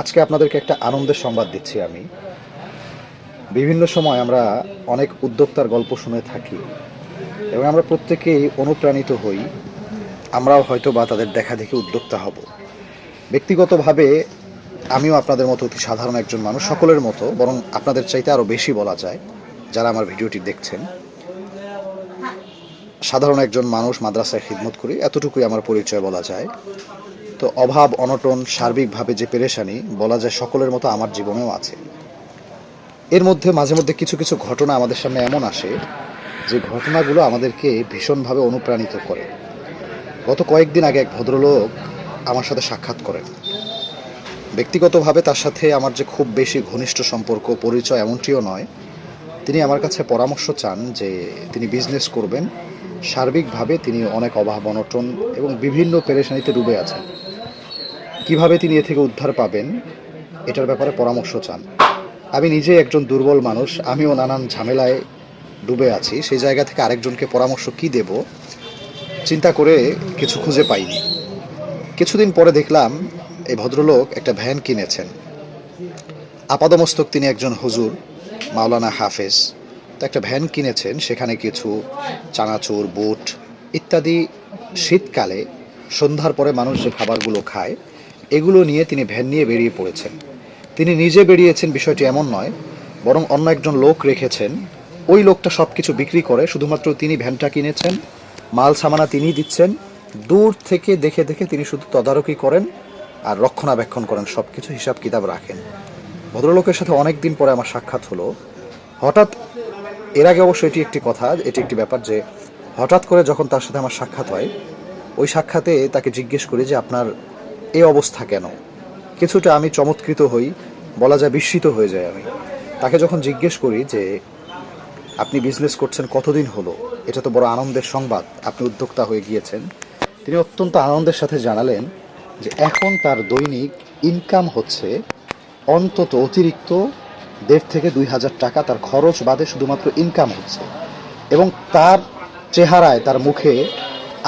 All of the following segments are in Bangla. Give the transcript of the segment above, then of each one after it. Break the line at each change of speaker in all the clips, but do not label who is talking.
আজকে আপনাদেরকে একটা আনন্দের সংবাদ দিচ্ছি আমি। বিভিন্ন সময় আমরা অনেক উদ্যোক্তার গল্প শুনে থাকি এবং আমরা প্রত্যেকেই অনুপ্রাণিত হই। আমরাও হয়তো বা তাদের দেখা দেখে উদ্যোক্তা হব। ব্যক্তিগতভাবে আমিও আপনাদের মতো অতি সাধারণ একজন মানুষ, সকলের মতো, বরং আপনাদের চাইতে আরও বেশি বলা যায় যারা আমার ভিডিওটি দেখছেন। সাধারণ একজন মানুষ, মাদ্রাসায় খিদমত করি, এতটুকুই আমার পরিচয় বলা যায়। তো অভাব অনটন সার্বিকভাবে যে পেরেশানি বলা যায় সকলের মতো আমার জীবনেও আছে। এর মধ্যে মাঝে মধ্যে কিছু কিছু ঘটনা আমাদের সামনে এমন আসে যে ঘটনাগুলো আমাদেরকে ভীষণভাবে অনুপ্রাণিত করে। গত কয়েকদিন আগে এক ভদ্রলোক আমার সাথে সাক্ষাৎ করেন। ব্যক্তিগতভাবে তার সাথে আমার যে খুব বেশি ঘনিষ্ঠ সম্পর্ক পরিচয় এমনটিও নয়। তিনি আমার কাছে পরামর্শ চান যে তিনি বিজনেস করবেন, সার্বিকভাবে তিনি অনেক অভাব অনটন এবং বিভিন্ন পেরেশানিতে ডুবে আছেন। কিভাবে তিনি এ থেকে উদ্ধার পাবেন এটার ব্যাপারে পরামর্শ চান। আমি নিজে একজন দুর্বল মানুষ, আমিও নানান ঝামেলায় ডুবে আছি। সেই জায়গা থেকে আরেকজনকে পরামর্শ কি দেব চিন্তা করে কিছু খুঁজে পাইনি। কিছুদিন পরে দেখলাম এই ভদ্রলোক একটা ভ্যান কিনেছেন। আপাদমস্তক তিনি একজন হুজুর, মাওলানা হাফেজ। তো একটা ভ্যান কিনেছেন, সেখানে কিছু চানাচুর, বুট ইত্যাদি শীতকালে সন্ধ্যার পরে মানুষ যে খাবারগুলো খায় এগুলো নিয়ে তিনি ভ্যান নিয়ে বেরিয়ে পড়েছেন। তিনি নিজে বেরিয়েছেন বিষয়টি এমন নয়, বরং অন্য একজন লোক রেখেছেন। ওই লোকটা সব কিছু বিক্রি করে, শুধুমাত্র তিনি ভ্যানটা কিনেছেন, মাল সামানা তিনিই দিচ্ছেন। দূর থেকে দেখে দেখে তিনি শুধু তদারকি করেন আর রক্ষণাবেক্ষণ করেন, সব কিছু হিসাব কিতাব রাখেন। ভদ্রলোকের সাথে অনেক দিন পরে আমার সাক্ষাৎ হলো। হঠাৎ, এর আগে অবশ্য এটি একটি ব্যাপার যে হঠাৎ করে যখন তার সাথে আমার সাক্ষাৎ হয়, ওই সাক্ষাতে তাকে জিজ্ঞেস করি যে আপনার এই অবস্থা কেন। কিছুটা আমি চমৎকৃত হই, বলা যায় বিস্মিত হয়ে যায় আমি। তাকে যখন জিজ্ঞেস করি যে আপনি বিজনেস করছেন কতদিন হলো, এটা তো বড় আনন্দের সংবাদ, আপনি উদ্যোক্তা হয়ে গিয়েছেন, তিনি অত্যন্ত আনন্দের সাথে জানালেন যে এখন তার দৈনিক ইনকাম হচ্ছে অন্তত অতিরিক্ত 1,500 থেকে 2,000 টাকা, তার খরচ বাদে শুধুমাত্র ইনকাম হচ্ছে। এবং তার চেহারায়, তার মুখে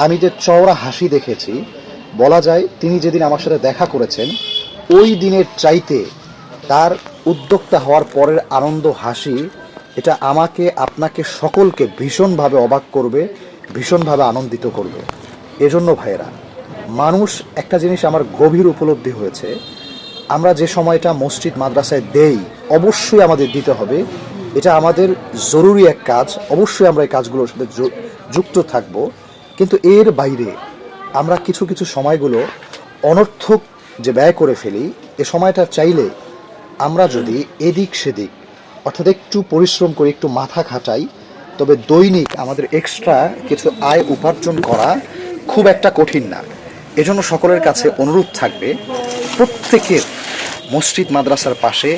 আমি যে চওড়া হাসি দেখেছি, বলা যায় তিনি যেদিন আমার সাথে দেখা করেছেন ওই দিনের চাইতে তার উদ্যোক্তা হওয়ার পরের আনন্দ হাসি, এটা আমাকে, আপনাকে, সকলকে ভীষণভাবে অবাক করবে, ভীষণভাবে আনন্দিত করবে। এজন্য ভাইয়েরা, মানুষ, একটা জিনিস আমার গভীর উপলব্ধি হয়েছে, আমরা যে সময়টা মসজিদ মাদ্রাসায় দেই অবশ্যই আমাদের দিতে হবে, এটা আমাদের জরুরি এক কাজ, অবশ্যই আমরা এই কাজগুলোর সাথে যুক্ত থাকব। কিন্তু এর বাইরে আমরা কিছু কিছু সময়গুলো অনর্থক যে ব্যয় করে ফেলি, এ সময়টা চাইলে আমরা যদি এদিক সেদিক, অর্থাৎ একটু পরিশ্রম করি, একটু মাথা খাটাই, তবে দৈনিক আমাদের এক্সট্রা কিছু আয় উপার্জন করা খুব একটা কঠিন না। এজন্য সকলের কাছে অনুরোধ থাকবে, প্রত্যেকের মসজিদ মাদ্রাসার পাশে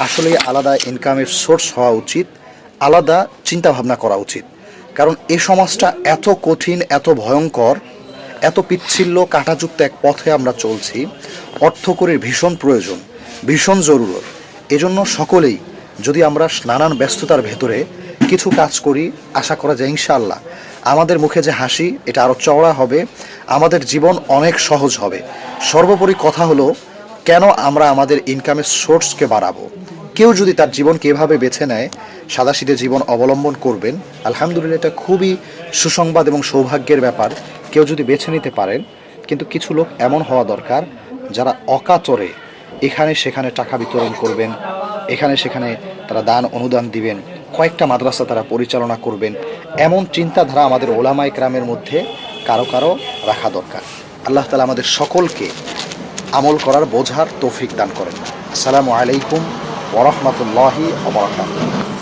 আসলে আলাদা ইনকামের সোর্স হওয়া উচিত, আলাদা চিন্তাভাবনা করা উচিত। কারণ এ সমাজটা এত কঠিন, এত ভয়ঙ্কর, এত পিচ্ছিল্য কাঁটাযুক্ত এক পথে আমরা চলছি, অর্থকরীর ভীষণ প্রয়োজন, ভীষণ জরুরত। এজন্য সকলেই যদি আমরা নানান ব্যস্ততার ভেতরে কিছু কাজ করি, আশা করা যায় ইনশাআল্লাহ আমাদের মুখে যে হাসি এটা আরও চওড়া হবে, আমাদের জীবন অনেক সহজ হবে। সর্বোপরি কথা হলো, কেন আমরা আমাদের ইনকামের সোর্সকে বাড়াবো? কেউ যদি তার জীবনকে এভাবে বেছে নেয়, সাদাসিধে জীবন অবলম্বন করবেন, আলহামদুলিল্লাহ, এটা খুবই সুসংবাদ এবং সৌভাগ্যের ব্যাপার কেউ যদি বেছে নিতে পারেন। কিন্তু কিছু লোক এমন হওয়া দরকার যারা অকাতরে এখানে সেখানে টাকা বিতরণ করবেন, এখানে সেখানে তারা দান অনুদান দিবেন, কয়েকটা মাদ্রাসা তারা পরিচালনা করবেন, এমন চিন্তাধারা আমাদের ওলামায়ে কেরামের মধ্যে কারো কারো রাখা দরকার। আল্লাহ তাআলা আমাদের সকলকে আমল করার বোঝার তৌফিক দান করেন। আসসালামু আলাইকুম ওয়া রাহমাতুল্লাহি ওয়া বারাকাতুহু।